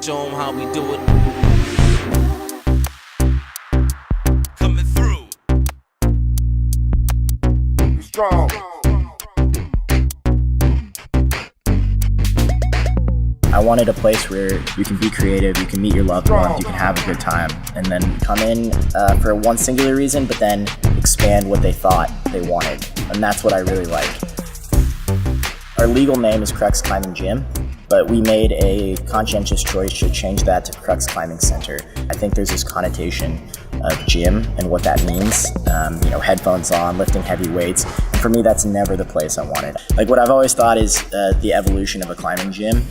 Show them how we do it. Coming through. Strong. I wanted a place where you can be creative, you can meet your loved ones, you can have a good time, and then come in for one singular reason, but then expand what they thought they wanted. And that's what I really like. Our legal name is Crux Climbing Gym, but we made a conscientious choice to change that to Crux Climbing Center. I think there's this connotation of gym and what that means, headphones on, lifting heavy weights. And for me, that's never the place I wanted. Like what I've always thought is the evolution of a climbing gym.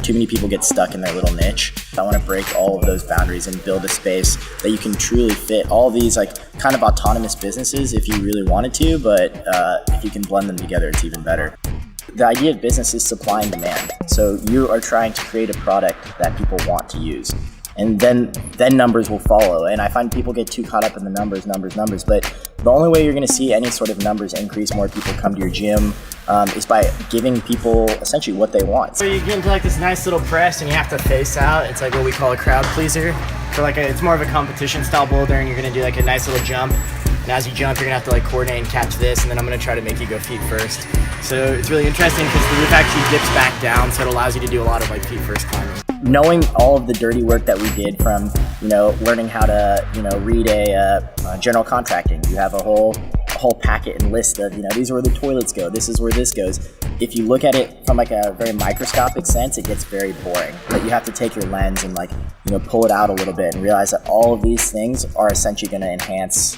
Too many people get stuck in their little niche. I want to break all of those boundaries and build a space that you can truly fit all these kind of autonomous businesses if you really wanted to, but if you can blend them together, it's even better. The idea of business is supply and demand. So you are trying to create a product that people want to use. And then numbers will follow. And I find people get too caught up in the numbers, but the only way you're gonna see any sort of numbers increase, more people come to your gym, is by giving people essentially what they want. So you get into this nice little press and you have to face out. It's what we call a crowd pleaser. So it's more of a competition style boulder, and you're gonna do a nice little jump. And as you jump, you're gonna have to coordinate and catch this, and then I'm gonna try to make you go feet first. So it's really interesting because the roof actually dips back down, so it allows you to do a lot of feet first climbing. Knowing all of the dirty work that we did from, learning how to, read a general contracting. You have a whole packet and list of, these are where the toilets go, this is where this goes. If you look at it from a very microscopic sense, it gets very boring. But you have to take your lens and pull it out a little bit and realize that all of these things are essentially going to enhance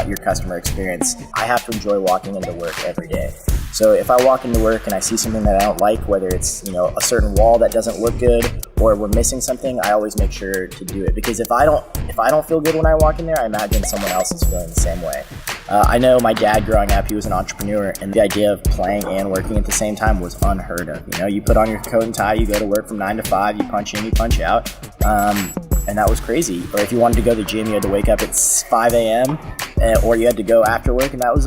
your customer experience. I have to enjoy walking into work every day. So if I walk into work and I see something that I don't like, whether it's a certain wall that doesn't look good or we're missing something, I always make sure to do it, because if I don't feel good when I walk in there, I imagine someone else is feeling the same way. I know my dad growing up, he was an entrepreneur, and the idea of playing and working at the same time was unheard of. You put on your coat and tie, you go to work from 9 to 5, you punch in, you punch out, and that was crazy. Or if you wanted to go to the gym, you had to wake up at 5 a.m. Or you had to go after work, and that was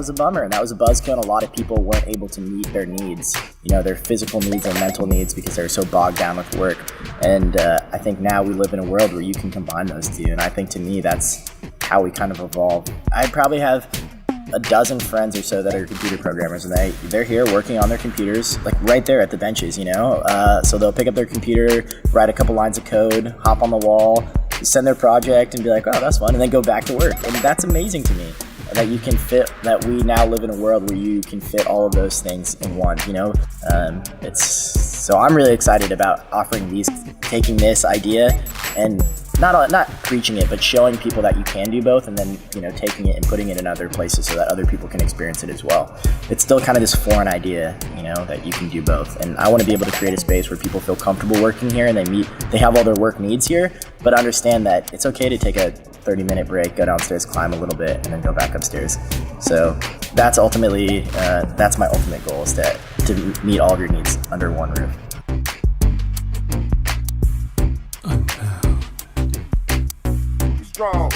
a bummer, and that was a buzzkill, and a lot of people weren't able to meet their needs, their physical needs, their mental needs, because they were so bogged down with work. And I think now we live in a world where you can combine those two, and I think to me that's how we kind of evolve. I probably have a dozen friends or so that are computer programmers, and they're here working on their computers, right there at the benches, so they'll pick up their computer, write a couple lines of code, hop on the wall, send their project and be like, oh, that's fun, and then go back to work. And that's amazing to me, that we now live in a world where you can fit all of those things in one, so I'm really excited about taking this idea and not preaching it, but showing people that you can do both, and then taking it and putting it in other places so that other people can experience it as well. It's still kind of this foreign idea, that you can do both, and I want to be able to create a space where people feel comfortable working here and they have all their work needs here, but understand that it's okay to take a 30-minute break, go downstairs, climb a little bit, and then go back upstairs. So that's ultimately that's my ultimate goal, is to meet all of your needs under one roof. Strong.